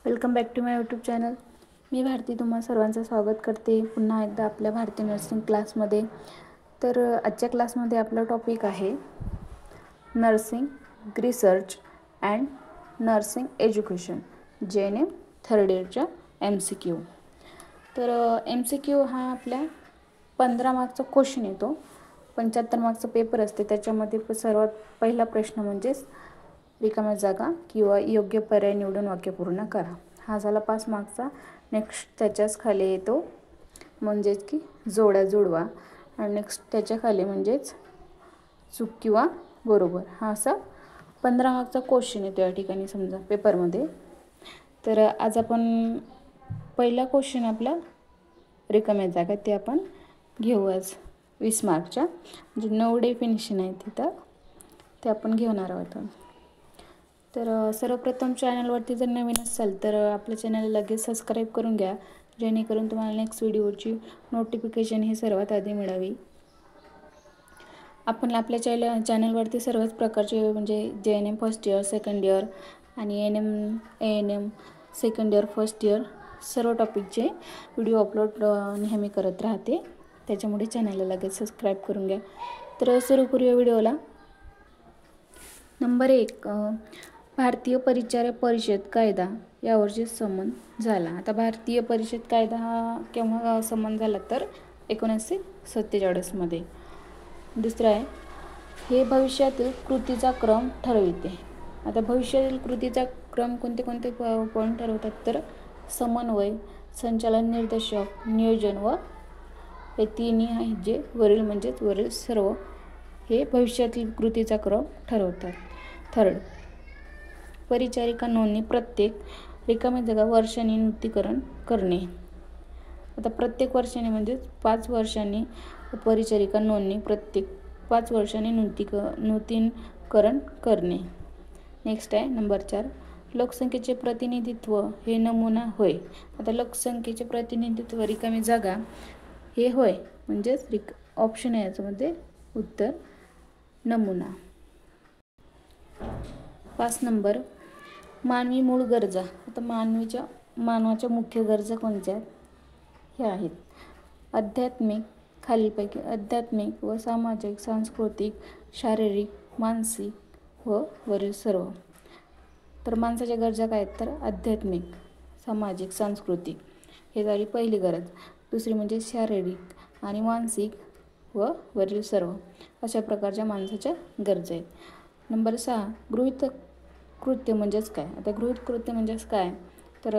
Welcome back to my YouTube channel. मी भारती तुम्हा सर्वांचं स्वागत करते पुन्हा एकदा आपल्या भारती नर्सिंग क्लासमध्ये। तर आजच्या क्लासमध्ये आपला टॉपिक आहे nursing research and nursing education JNM third इयरच्या MCQ। तर MCQ हा आपल्या 15 मार्कचा क्वेश्चन येतो। 75 मार्कचा पेपर असते। त्याच्यामध्ये सर्वात पहिला प्रश्न म्हणजे रिकाम्या जागा किंवा योग्य पर्याय निवडून वाक्य पूर्ण करा। हा झाला 5 मार्कचा। नेक्स्ट त्याच्याच खाली येतो म्हणजेच की जोड्या जुळवा आणि नेक्स्ट त्याच्या खाली म्हणजेच चूक किंवा बरोबर। हा असा 15 मार्कचा क्वेश्चन येतो या ठिकाणी समजा पेपरमध्ये। तर आज आपण पहिला क्वेश्चन आपला रिकाम्या जागा ते आपण घेऊ आज 20 मार्कच्या, म्हणजे 9 डेफिनेशन आहे तिथं ते आपण घेणार आहोत। तर सर्वप्रथम चॅनलवरती जर नवीन असाल तर आपल्या चॅनलला लगेच सबस्क्राईब करून घ्या, जेणेकरून तुम्हाला नेक्स्ट व्हिडिओची नोटिफिकेशन ही सर्वात आधी मिळावी। आपण आपल्या चॅनलवरती सर्वच प्रकारचे म्हणजे JNM first year second year आणि ANM second year first year सर्व टॉपिकचे व्हिडिओ अपलोड नेहमी करत राहते, त्याच्यामुळे चॅनलला लगेच सबस्क्राईब करून घ्या। तर सुरू करूया व्हिडिओला। नंबर 1, भारतीय परिचारक परिषद कायदा यावरची संमत झाला। आता भारतीय परिषद कायदा हा केव्हा संमत झाला तर 1947 मध्ये। दुसरा आहे, हे भविष्यातील कृतीचा क्रम ठरविते। आता भविष्यातील कृतीचा क्रम कोणते कोणते पॉईंट ठरवतात तर समन्वय, संचालन, निर्देशक, नियोजन व हे तिन्ही आहेत जे वरील सर्व हे भविष्यातील कृतीचा क्रम ठरवतात। थर्ड, परिचारिका नोंदणी प्रत्येक रिकाम्या जागा वर्षांनी नूतनीकरण करणे। आता प्रत्येक वर्षाने म्हणजे 5 वर्षांनी परिचारिका नोंदणी प्रत्येक 5 वर्षांनी नूतनीकरण करणे। नेक्स्ट आहे नंबर 4, लोकसंख्येचे प्रतिनिधित्व हे नमुना होय। आता लोकसंख्येचे प्रतिनिधित्व रिकामी जागा हे होय म्हणजेच ऑप्शन आहे याच्यामध्ये उत्तर नमुना। 5 नंबर, मानवी मूळ गरजा। आता मानवाच्या मुख्य गरजा कोणत्या हे आहेत आध्यात्मिक, खालीलपैकी आध्यात्मिक व सामाजिक, सांस्कृतिक, शारीरिक, मानसिक व वरील सर्व। तर माणसाच्या गरजा काय आहेत तर आध्यात्मिक, सामाजिक, सांस्कृतिक हे झाली पहिली गरज। दुसरी म्हणजे शारीरिक आणि मानसिक व वरील सर्व अशा प्रकारच्या माणसाच्या गरजा आहेत। नंबर 6, गृहीत कृत्य म्हणजेच काय। आता गृहीत कृत्य म्हणजेच काय तर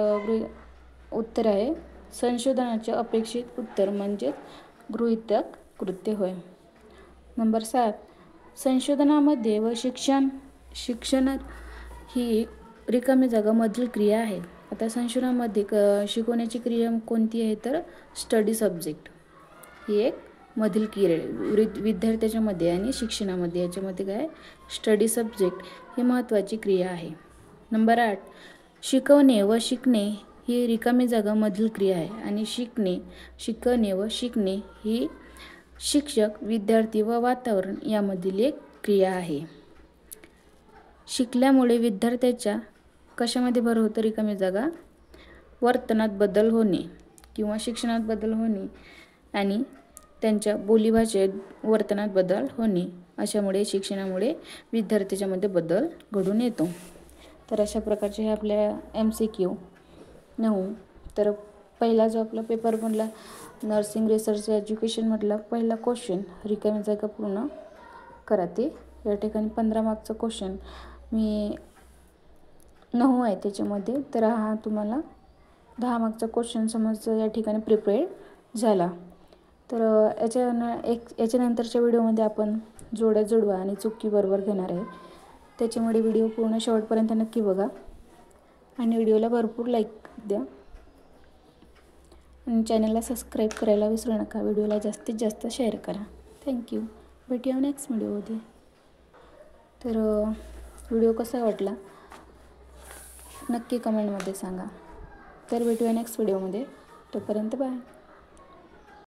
उत्तर आहे संशोधनाचे अपेक्षित उत्तर म्हणजे गृहीतक कृत्य होय। नंबर 7, संशोधनामध्ये व शिक्षणात ही रिकामी जागा मधील क्रिया आहे। आता संशोधनामध्ये शिकवण्याची क्रिया कोणती आहे तर स्टडी सब्जेक्ट ही एक मधील क्रिया विद्यार्थ्याच्या मध्ये आणि शिक्षणामध्ये याच्यामध्ये काय स्टडी सब्जेक्ट ही महत्त्वाची क्रिया आहे। नंबर 8, शिकवणे व शिकणे ही रिकामी जागा मधील क्रिया आहे आणि शिकणे व शिकणे ही शिक्षक, विद्यार्थी व वातावरण यामधील एक क्रिया आहे। शिकल्यामुळे विद्यार्थ्याच्या कशामध्ये भर होतं रिकामी जागा वर्तनात बदल होणे किंवा शिक्षणात बदल होणे आणि त्यांच्या बोलीभाषेत वर्तनात बदल होणे अशामुळे शिक्षणामुळे विद्यार्थ्याच्या मध्ये बदल घडून येतो। तर अशा प्रकारचे हे आपल्या MCQ 9। तर पहिला जो आपला पेपर मधला नर्सिंग रिसर्च एज्युकेशन मधला पहिला क्वेश्चन रिकामी जागा पूर्ण करा ते या ठिकाणी 15 मार्कचा क्वेश्चन मी 9 आहे त्याच्यामध्ये। तर हा तुम्हाला 10 मार्कचा क्वेश्चन समज या ठिकाणी प्रिपेअर झाला। तर याच्यानंतरच्या व्हिडिओमध्ये आपण जोड्या जुळवा आणि चुकी बरोबर घेणार आहे, त्याच्यामुळे व्हिडिओ पूर्ण शेवटपर्यंत नक्की बघा आणि व्हिडिओला भरपूर लाईक द्या आणि चॅनलला सबस्क्राईब करायला विसरू नका। व्हिडिओला जास्तीत जास्त शेअर करा। थँक्यू। भेटूया नेक्स्ट व्हिडिओमध्ये। तर व्हिडिओ कसा वाटला नक्की कमेंटमध्ये सांगा। तर भेटूया नेक्स्ट व्हिडिओमध्ये, तोपर्यंत बाय।